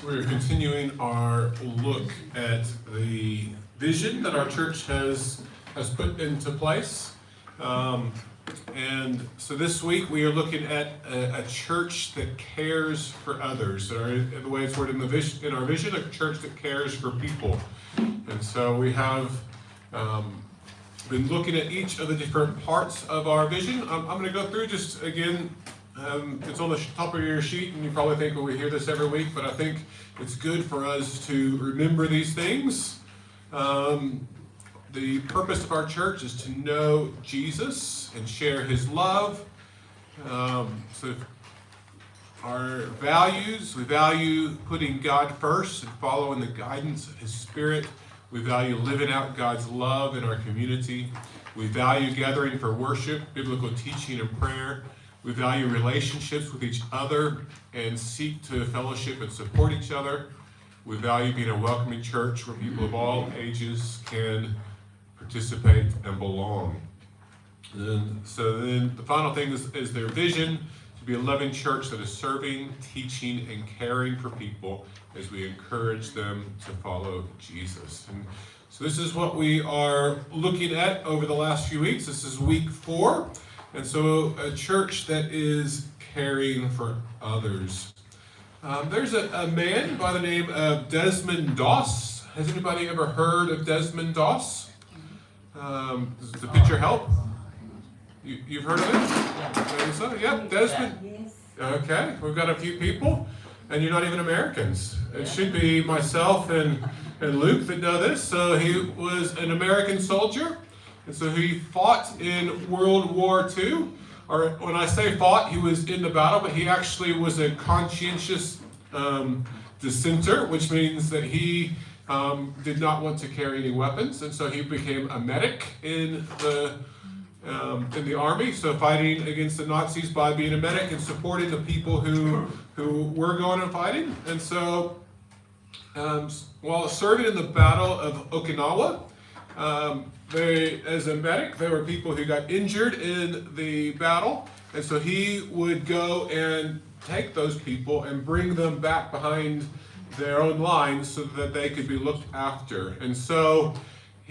We're continuing our look at the vision that our church has put into place. And so this week we are looking at a church that cares for others. The way it's worded in our vision, a church that cares for people. And so we have been looking at each of the different parts of our vision. I'm going to go through just again. It's on the top of your sheet, and you probably think, well, we hear this every week, but I think it's good for us to remember these things. The purpose of our church is to know Jesus and share his love. So our values, we value putting God first and following the guidance of his Spirit. We value living out God's love in our community. We value gathering for worship, biblical teaching, and prayer. We value relationships with each other and seek to fellowship and support each other. We value being a welcoming church where people of all ages can participate and belong. And so then the final thing is their vision, to be a loving church that is serving, teaching, and caring for people as we encourage them to follow Jesus. And so this is what we are looking at over the last few weeks. This is week 4. And so a church that is caring for others. There's a man by the name of Desmond Doss. Has anybody ever heard of Desmond Doss? Does the picture help? You've heard of it? So, yep, Desmond. Okay, we've got a few people, and you're not even Americans. It should be myself and Luke that know this. So he was an American soldier. And so he fought in World War II, or when I say fought, he was in the battle, but he actually was a conscientious dissenter, which means that he did not want to carry any weapons, and so he became a medic in the army, so fighting against the Nazis by being a medic and supporting the people who were going and fighting. And so while serving in the Battle of Okinawa, as a medic, there were people who got injured in the battle, and so he would go and take those people and bring them back behind their own lines so that they could be looked after. And so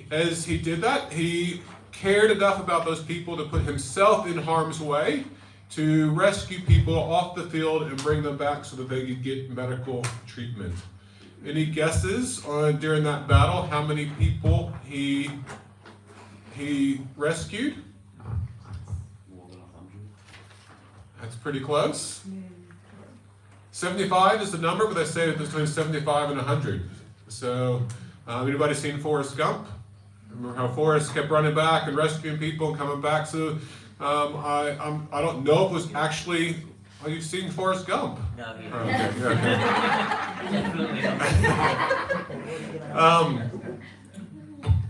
as he did that, he cared enough about those people to put himself in harm's way to rescue people off the field and bring them back so that they could get medical treatment. Any guesses on during that battle how many people he rescued? More than 100. That's pretty close. 75 is the number, but they say it's between 75 and 100. So, anybody seen Forrest Gump? Remember how Forrest kept running back and rescuing people and coming back? So, I don't know if it was actually. Oh, you've seen Forrest Gump? No, Okay,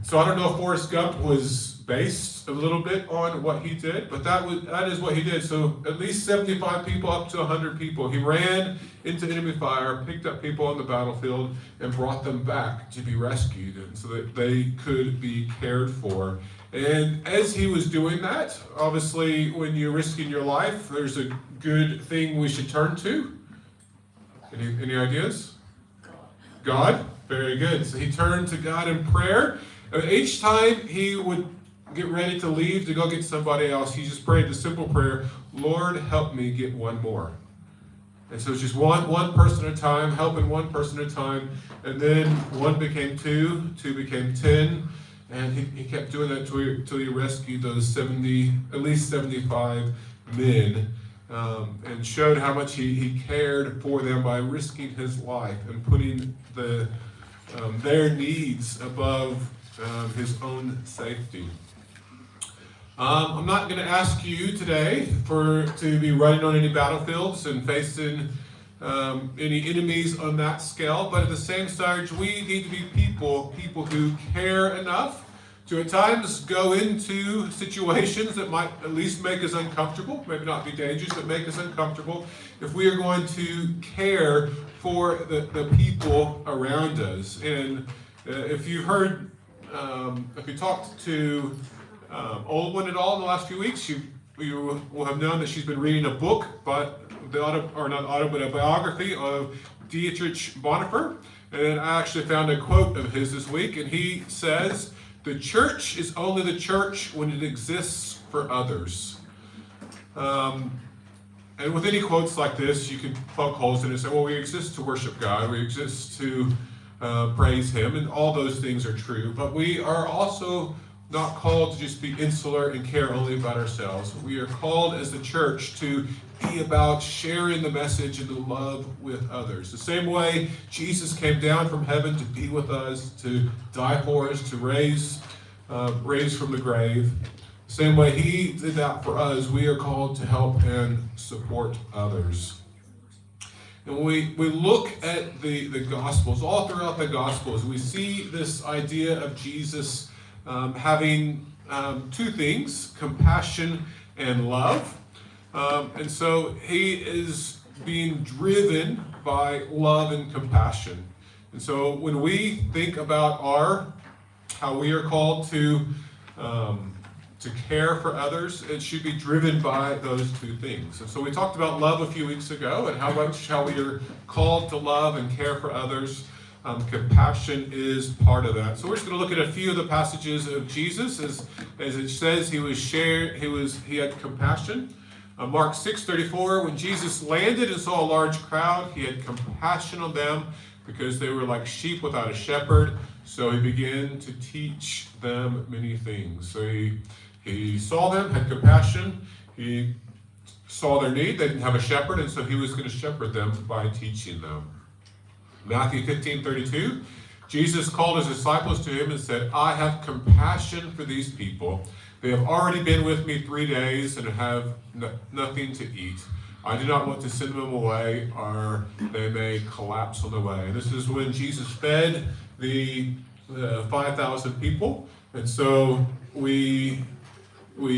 so I don't know if Forrest Gump was based a little bit on what he did, but that is what he did. So at least 75 people up to 100 people. He ran into enemy fire, picked up people on the battlefield, and brought them back to be rescued and so that they could be cared for. And as he was doing that, obviously when you're risking your life, there's a good thing we should turn to. Any ideas? God. Very good. So he turned to God in prayer. Each time he would get ready to leave to go get somebody else, he just prayed the simple prayer, Lord, help me get one more. And so it's just one person at a time, helping one person at a time. And then 1 became 2, 2 became 10. And he kept doing that until he rescued those at least 75 men, and showed how much he cared for them by risking his life and putting their needs above his own safety. I'm not going to ask you today to be running on any battlefields and facing any enemies on that scale, but at the same stage, we need to be people who care enough to at times go into situations that might at least make us uncomfortable, maybe not be dangerous, but make us uncomfortable, if we are going to care for the people around us. And if you've heard, if you talked to Old at all in the last few weeks, you will have known that she's been reading a book, but a biography of Dietrich Bonhoeffer, and I actually found a quote of his this week, and he says, "The church is only the church when it exists for others." And with any quotes like this, you can poke holes in it and say, well, we exist to worship God, we exist to praise Him, and all those things are true, but we are also not called to just be insular and care only about ourselves. We are called as the church to be about sharing the message and the love with others. The same way Jesus came down from heaven to be with us, to die for us, to raise from the grave. The same way He did that for us, we are called to help and support others. And when we look at the Gospels, all throughout the Gospels, we see this idea of Jesus having two things, compassion and love. And so He is being driven by love and compassion. And so when we think about how we are called to care for others, it should be driven by those two things. And so we talked about love a few weeks ago and how we are called to love and care for others. Compassion is part of that. So we're just going to look at a few of the passages of Jesus as it says he had compassion. Mark 6:34, when Jesus landed and saw a large crowd, He had compassion on them because they were like sheep without a shepherd. So He began to teach them many things. So He saw them, had compassion. He saw their need. They didn't have a shepherd, and so He was going to shepherd them by teaching them. Matthew 15:32, Jesus called His disciples to Him and said, "I have compassion for these people. They have already been with me 3 days and have nothing to eat. I do not want to send them away, or they may collapse on the way." And this is when Jesus fed the 5,000 people. And so we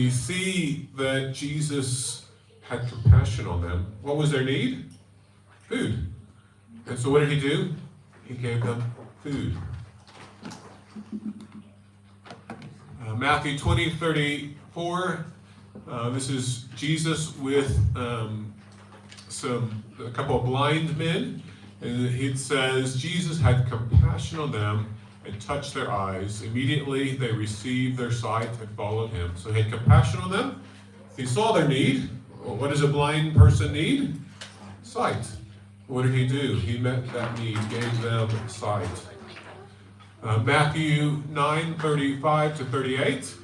see that Jesus had compassion on them. What was their need? Food. And so what did He do? He gave them food. Matthew 20:34. This is Jesus with a couple of blind men. And it says, Jesus had compassion on them and touched their eyes. Immediately they received their sight and followed Him. So He had compassion on them. He saw their need. Well, what does a blind person need? Sight. What did He do? He met that need, gave them sight. Matthew 9:35-38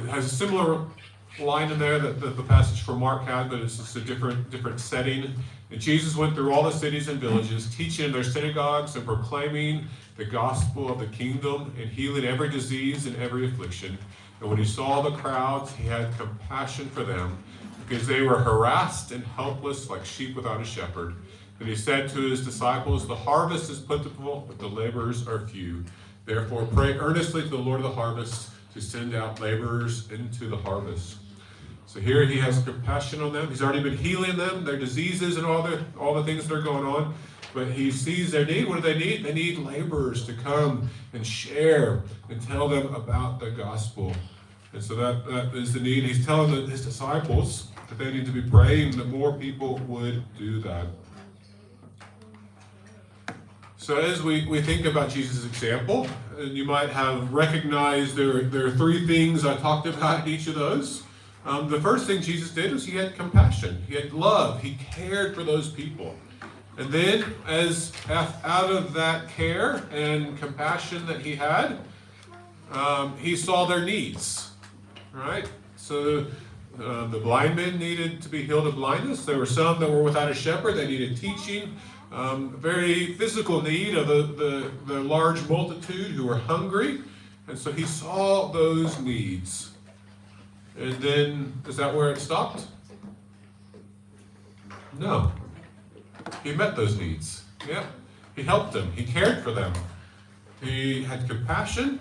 has a similar line in there that the passage from Mark had, but it's just a different setting. And Jesus went through all the cities and villages, teaching in their synagogues and proclaiming the gospel of the kingdom and healing every disease and every affliction. And when He saw the crowds, He had compassion for them, because they were harassed and helpless like sheep without a shepherd. And He said to His disciples, "The harvest is plentiful, but the laborers are few. Therefore pray earnestly to the Lord of the harvest to send out laborers into the harvest." So here He has compassion on them. He's already been healing them, their diseases and all the things that are going on. But He sees their need. What do they need? They need laborers to come and share and tell them about the gospel. And so that is the need. He's telling His disciples that they need to be praying that more people would do that. So as we think about Jesus' example, and you might have recognized there are three things I talked about in each of those. The first thing Jesus did was He had compassion. He had love. He cared for those people. And then as out of that care and compassion that He had, He saw their needs. Right? So the blind men needed to be healed of blindness. There were some that were without a shepherd. They needed teaching. Very physical need of the large multitude who were hungry. And so He saw those needs. And then, is that where it stopped? No. He met those needs. Yeah. He helped them. He cared for them. He had compassion.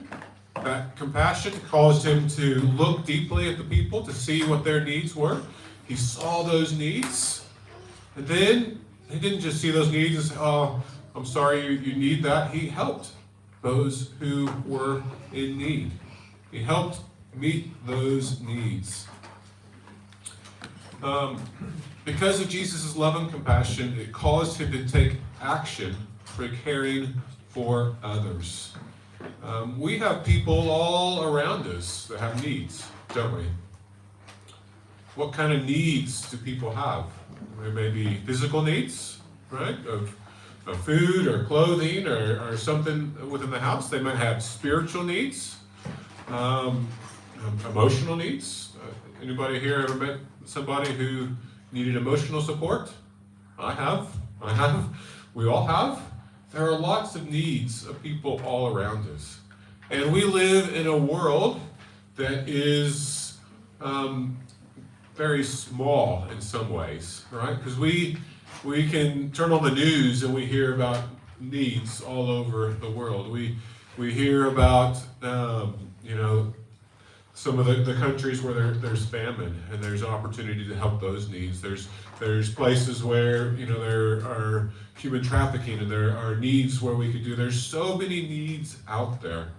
That compassion caused Him to look deeply at the people to see what their needs were. He saw those needs. And then He didn't just see those needs and say, "Oh, I'm sorry you need that." He helped those who were in need. He helped meet those needs. Because of Jesus' love and compassion, it caused him to take action for caring for others. We have people all around us that have needs, don't we? What kind of needs do people have? There may be physical needs, right, of food or clothing or something within the house. They might have spiritual needs, emotional needs. Anybody here ever met somebody who needed emotional support? I have. We all have. There are lots of needs of people all around us. And we live in a world that is very small in some ways, right? Because we can turn on the news and we hear about needs all over the world. We hear about some of the countries where there's famine and there's opportunity to help those needs. There's places where there are human trafficking and there are needs where we could do. There's so many needs out there.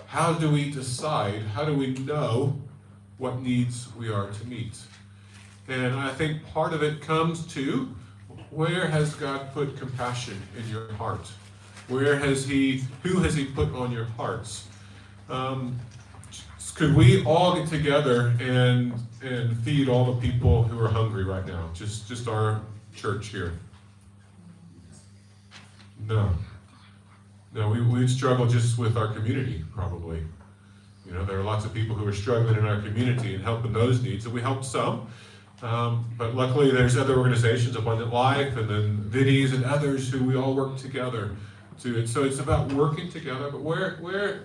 How do we decide? How do we know what needs we are to meet? And I think part of it comes to, where has God put compassion in your heart? Who has He put on your hearts? Could we all get together and feed all the people who are hungry right now? Just our church here? No, we'd struggle just with our community, probably. There are lots of people who are struggling in our community and helping those needs, and we help some. But luckily there's other organizations, Abundant Life, and then Viddies and others who we all work together to. So it's about working together, but where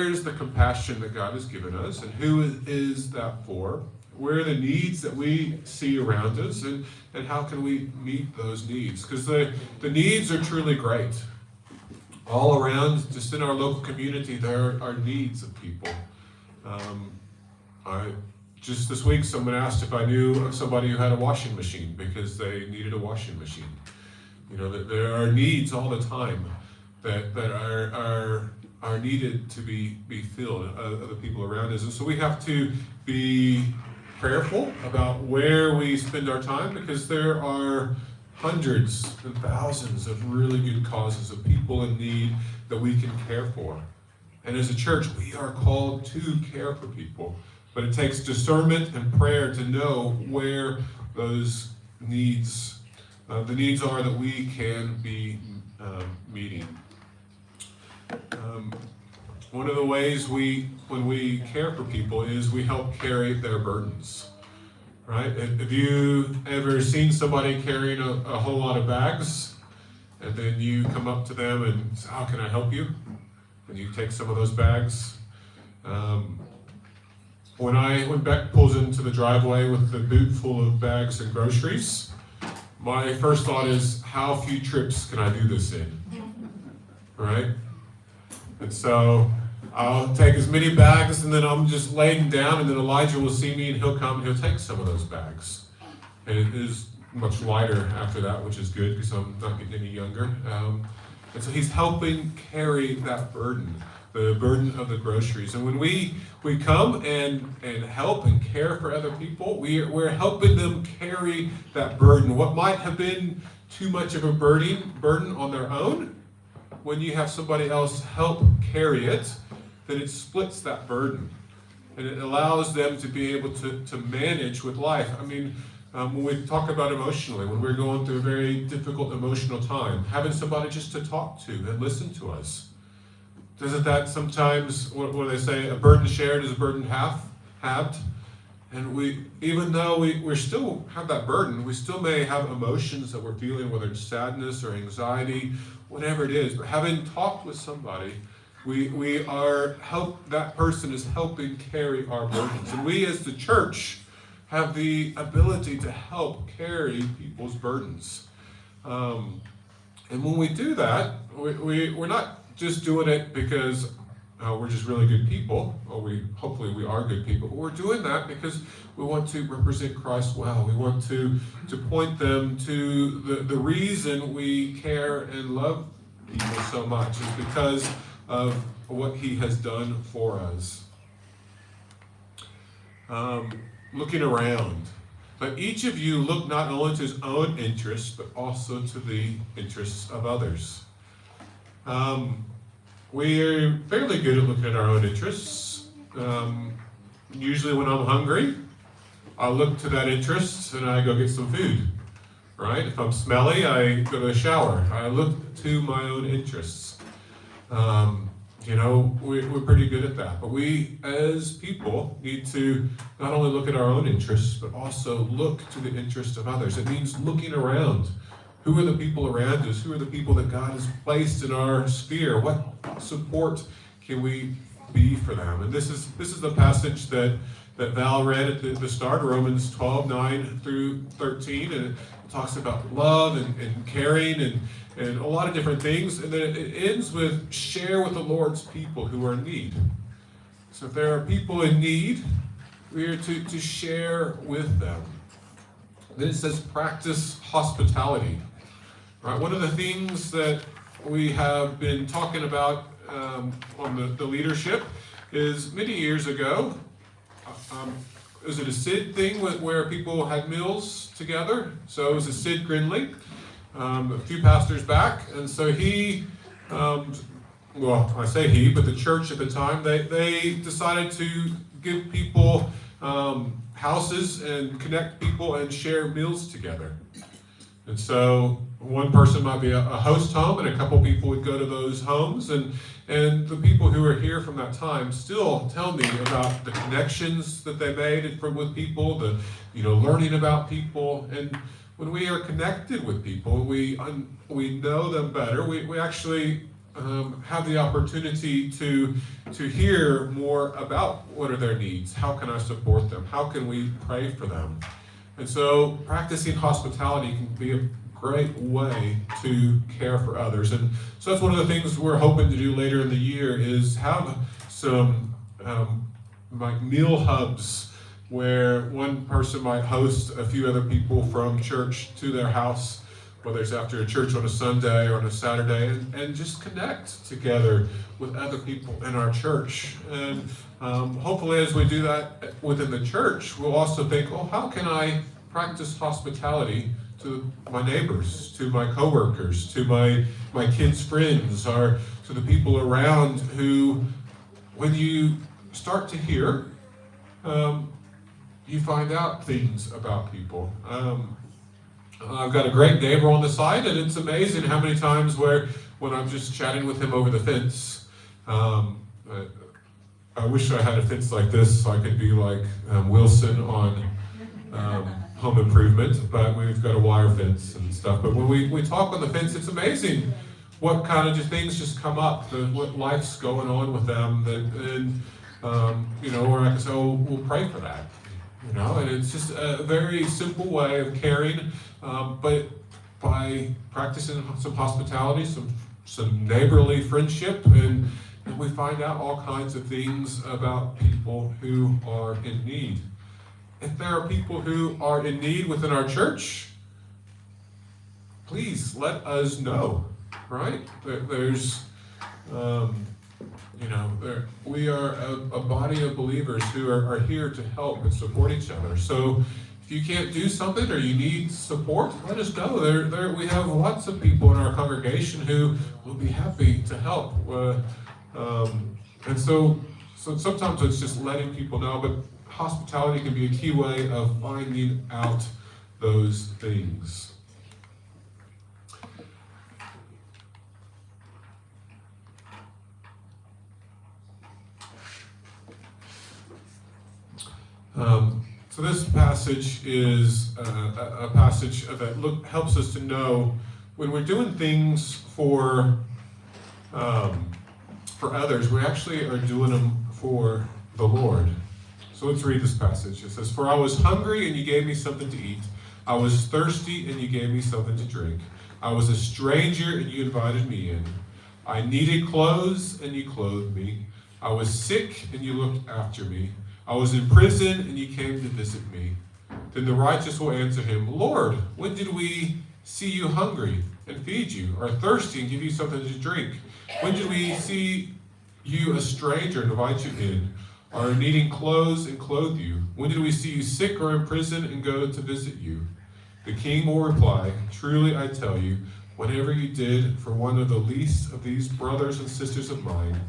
is the compassion that God has given us, and who is that for? Where are the needs that we see around us, and how can we meet those needs? Because the needs are truly great. All around, just in our local community, there are needs of people. Just this week, someone asked if I knew of somebody who had a washing machine because they needed a washing machine. That there are needs all the time that are needed to be filled of the people around us. And so we have to be prayerful about where we spend our time, because there are hundreds and thousands of really good causes of people in need that we can care for. And as a church, we are called to care for people. But it takes discernment and prayer to know where those needs, the needs are that we can be meeting. One of the ways when we care for people is we help carry their burdens, right? Have you ever seen somebody carrying a whole lot of bags, and then you come up to them and say, "How can I help you?" And you take some of those bags. When Beck pulls into the driveway with the boot full of bags and groceries, my first thought is, how few trips can I do this in? Right? And so I'll take as many bags, and then I'm just laying down, and then Elijah will see me, and he'll come and he'll take some of those bags. And it is much lighter after that, which is good because I'm not getting any younger. And so he's helping carry that burden, the burden of the groceries. And when we come and help and care for other people, we're helping them carry that burden. What might have been too much of a burden on their own, when you have somebody else help carry it, then it splits that burden. And it allows them to be able to manage with life. I mean, when we talk about emotionally, when we're going through a very difficult emotional time, having somebody just to talk to and listen to us. Doesn't that sometimes, what do they say, a burden shared is a burden halved? And even though we still have that burden, we still may have emotions that we're feeling, whether it's sadness or anxiety, whatever it is. But having talked with somebody, that person is helping carry our burdens. And we as the church have the ability to help carry people's burdens. And when we do that, we're not just doing it because we're just really good people, or hopefully we are good people, but we're doing that because we want to represent Christ well. We want to point them to the reason we care and love people so much is because of what He has done for us. looking around. But each of you look not only to his own interests, but also to the interests of others. We're fairly good at looking at our own interests. Usually when I'm hungry, I look to that interest and I go get some food, right? If I'm smelly, I go to the shower. I look to my own interests. We're pretty good at that. But we, as people, need to not only look at our own interests, but also look to the interests of others. It means looking around. Who are the people around us? Who are the people that God has placed in our sphere? What support can we be for them? And this is the passage that Val read at the start, Romans 12, 9 through 13, and it talks about love and caring and a lot of different things, and then it ends with share with the Lord's people who are in need. So if there are people in need, we are to share with them. Then it says practice hospitality. Right? One of the things that we have been talking about on the leadership is many years ago, was it a Sid thing where people had meals together? So it was a Sid Grinley, a few pastors back, and so he, I say he, but the church at the time, they decided to give people houses and connect people and share meals together. And so one person might be a host home, and a couple people would go to those homes, and the people who are here from that time still tell me about the connections that they made with people, the learning about people. And when we are connected with people, we know them better. We actually have the opportunity to hear more about what are their needs. How can I support them? How can we pray for them? And so practicing hospitality can be a great way to care for others. And so that's one of the things we're hoping to do later in the year is have some like meal hubs where one person might host a few other people from church to their house, whether it's after a church on a Sunday or on a Saturday, and just connect together with other people in our church. And hopefully as we do that within the church, we'll also think, how can I practice hospitality to my neighbors, to my coworkers, to my kids' friends, or to the people around who, when you start to hear, you find out things about people. I've got a great neighbor on the side, and it's amazing how many times when I'm just chatting with him over the fence, I wish I had a fence like this so I could be like Wilson on Home Improvement, but we've got a wire fence and stuff. But when we talk on the fence, it's amazing what kind of things just come up, what life's going on with them, where I can say, we'll pray for that. And it's just a very simple way of caring, but by practicing some hospitality, some neighborly friendship, and we find out all kinds of things about people who are in need. If there are people who are in need within our church, please let us know, right? We are a body of believers who are here to help and support each other. So if you can't do something or you need support, let us know. We have lots of people in our congregation who will be happy to help. And so sometimes it's just letting people know, but hospitality can be a key way of finding out those things. So this passage is a passage that helps us to know when we're doing things for others, we actually are doing them for the Lord. So let's read this passage. It says, "For I was hungry and you gave me something to eat. I was thirsty and you gave me something to drink. I was a stranger and you invited me in. I needed clothes and you clothed me. I was sick and you looked after me. I was in prison and you came to visit me." Then the righteous will answer him, "Lord, when did we see you hungry and feed you, or thirsty and give you something to drink? When did we see you a stranger and invite you in, are needing clothes and clothe you? When did we see you sick or in prison and go to visit you? The king will reply, truly I tell you, whatever you did for one of the least of these brothers and sisters of mine,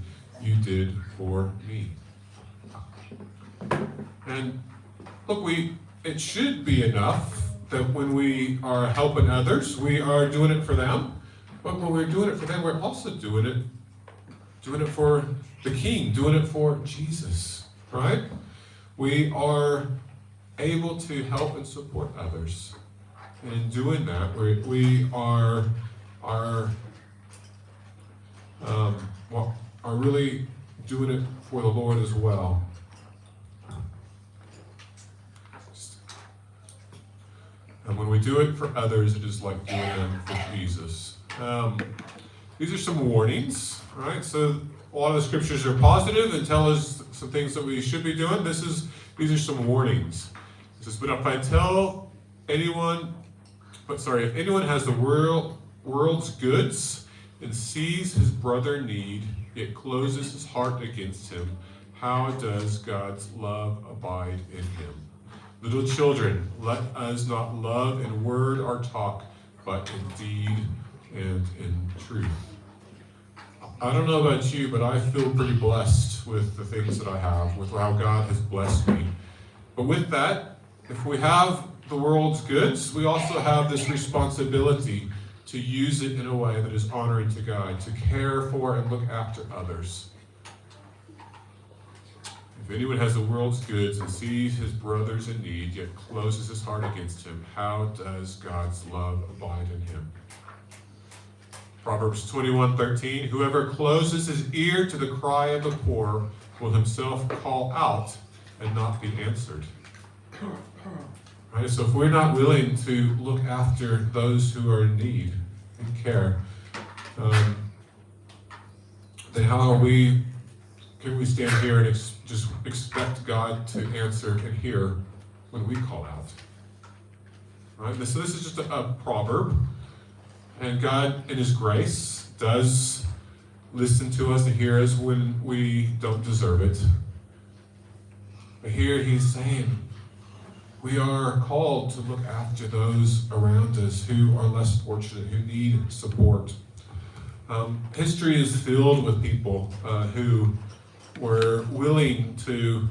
you did for me. And look, it should be enough that when we are helping others, we are doing it for them. But when we're doing it for them, we're also doing it for the King, doing it for Jesus, right? We are able to help and support others. And in doing that, we are really doing it for the Lord as well. And when we do it for others, it is like doing them for Jesus. These are some warnings, right? So a lot of the scriptures are positive and tell us some things that we should be doing. These are some warnings. It says, but if anyone has the world's goods and sees his brother in need, yet closes his heart against him, how does God's love abide in him? Little children, let us not love in word or talk, but in deed and in truth. I don't know about you, but I feel pretty blessed with the things that I have, with how God has blessed me. But with that, if we have the world's goods, we also have this responsibility to use it in a way that is honoring to God, to care for and look after others. If anyone has the world's goods and sees his brothers in need, yet closes his heart against him, how does God's love abide in him? Proverbs 21:13, whoever closes his ear to the cry of the poor will himself call out and not be answered. Right? So if we're not willing to look after those who are in need and care, then how can we stand here and just expect God to answer and hear when we call out? Right? So this is just a proverb, and God, in His grace, does listen to us and hear us when we don't deserve it. But here He's saying, we are called to look after those around us who are less fortunate, who need support. History is filled with people who were willing to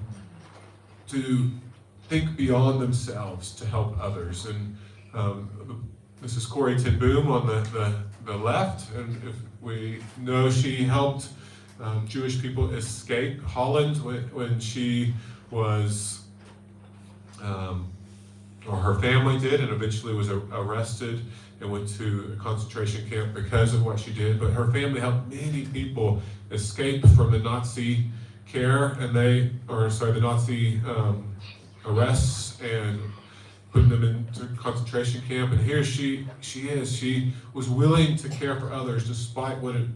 think beyond themselves to help others. And this is Corrie ten Boom on the left, and if we know she helped Jewish people escape Holland when she was, or her family did, and eventually was arrested and went to a concentration camp because of what she did. But her family helped many people escape from the Nazi care, and the Nazi arrests and putting them into concentration camp. And here she was willing to care for others despite what it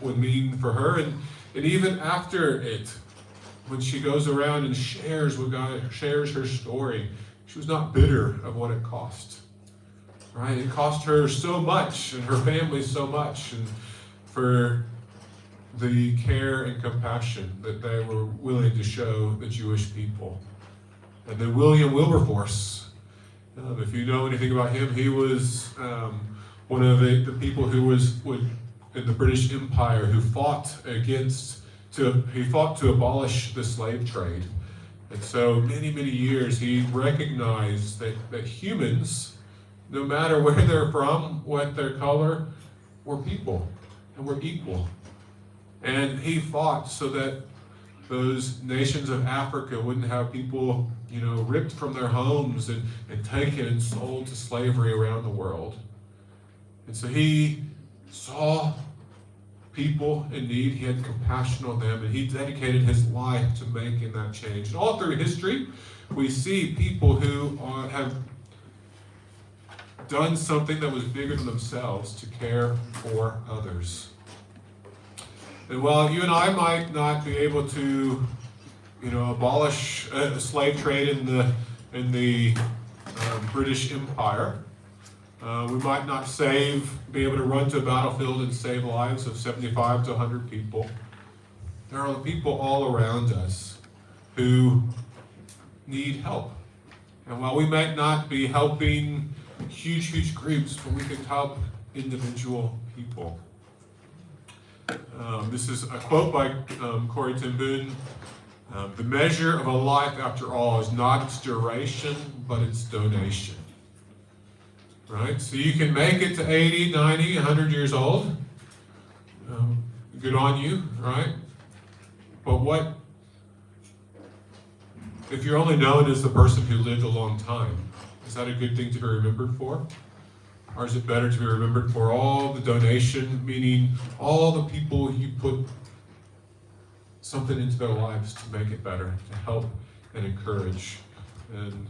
would mean for her. And even after it, when she goes around and shares with God, shares her story, she was not bitter of what it cost. Right? It cost her so much and her family so much, and for the care and compassion that they were willing to show the Jewish people. And then William Wilberforce, if you know anything about him, he was one of the people who was in the British Empire who fought to abolish the slave trade. And so many years he recognized that humans, no matter where they're from, what their color, were people and were equal. And he fought so that those nations of Africa wouldn't have people, ripped from their homes and taken and sold to slavery around the world. And so he saw people in need, he had compassion on them, and he dedicated his life to making that change. And all through history, we see people who have done something that was bigger than themselves to care for others. And while you and I might not be able to, abolish the slave trade in the British Empire, we might not be able to run to a battlefield and save lives of 75 to 100 people. There are people all around us who need help. And while we might not be helping huge groups, but we can help individual people. This is a quote by Corrie ten Boom. The measure of a life, after all, is not its duration, but its donation. Right? So you can make it to 80, 90, 100 years old. Good on you, right? But what if you're only known as the person who lived a long time? Is that a good thing to be remembered for? Or is it better to be remembered for all the donation, meaning all the people you put something into their lives to make it better, to help and encourage? And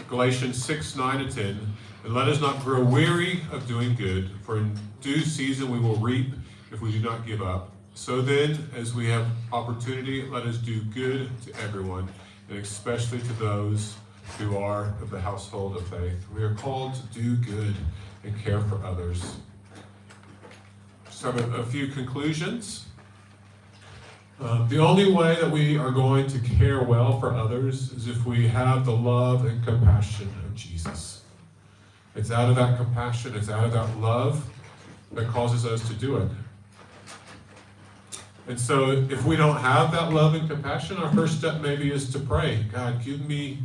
Galatians 6, 9 and 10, and let us not grow weary of doing good, for in due season we will reap if we do not give up. So then, as we have opportunity, let us do good to everyone, and especially to those who are of the household of faith. We are called to do good and care for others. Just have a few conclusions. The only way that we are going to care well for others is if we have the love and compassion of Jesus. It's out of that compassion, it's out of that love that causes us to do it. And so if we don't have that love and compassion, our first step maybe is to pray, God, give me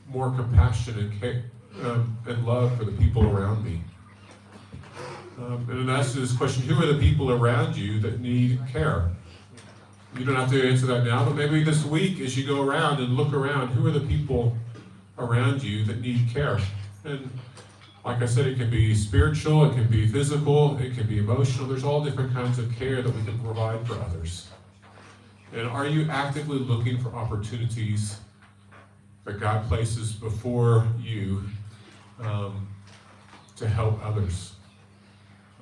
more compassion and care, and love for the people around me. And then ask this question, who are the people around you that need care? You don't have to answer that now, but maybe this week as you go around and look around, who are the people around you that need care? And like I said, it can be spiritual, it can be physical, it can be emotional. There's all different kinds of care that we can provide for others. And are you actively looking for opportunities that God places before you to help others?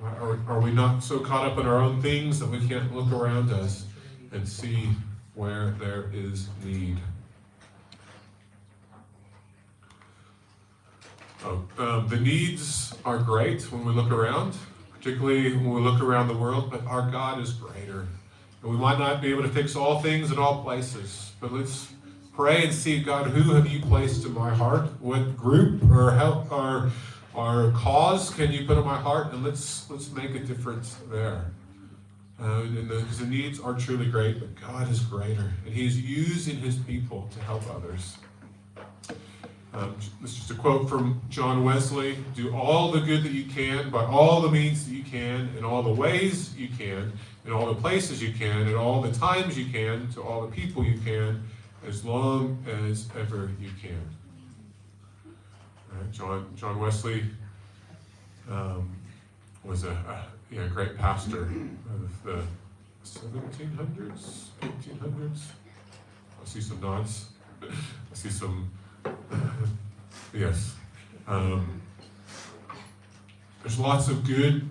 Are we not so caught up in our own things that we can't look around us and see where there is need? The needs are great when we look around, particularly when we look around the world, but our God is greater. And we might not be able to fix all things in all places, but let's pray and see, God, who have you placed in my heart? What group or help or cause can you put in my heart? And let's make a difference there. Because the needs are truly great, but God is greater, and He is using His people to help others. This is just a quote from John Wesley: do all the good that you can, by all the means that you can, in all the ways you can, in all the places you can, at all the times you can, to all the people you can, as long as ever you can. John Wesley was a great pastor of the 1700s, 1800s. I see some nods. I see some, yes. There's lots of good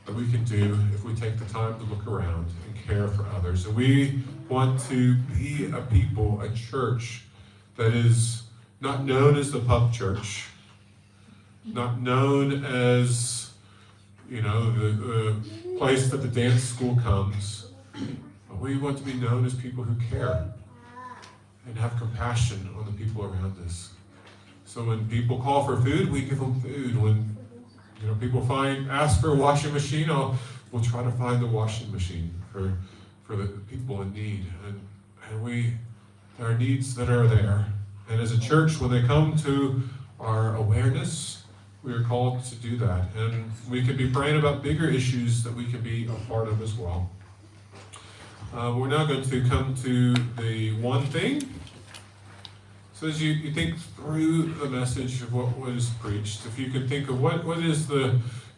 that we can do if we take the time to look around and care for others. And we want to be a people, a church that is not known as the pub church, not known as, the place that the dance school comes, but we want to be known as people who care and have compassion on the people around us. So when people call for food, we give them food. When people ask for a washing machine, we'll try to find the washing machine for the people in need. And there are needs that are there. And as a church, when they come to our awareness, we are called to do that. And we can be praying about bigger issues that we can be a part of as well. We're now going to come to the one thing. So as you think through the message of what was preached, if you can think of what is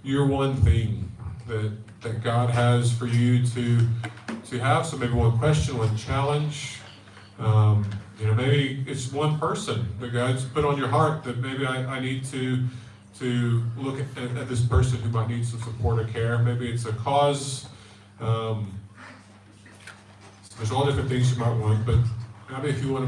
your one thing that God has for you to have. So maybe one question, one challenge. Maybe it's one person that God's put on your heart that maybe I need to look at this person who might need some support or care. Maybe it's a cause. There's all different things you might want, but maybe if you want to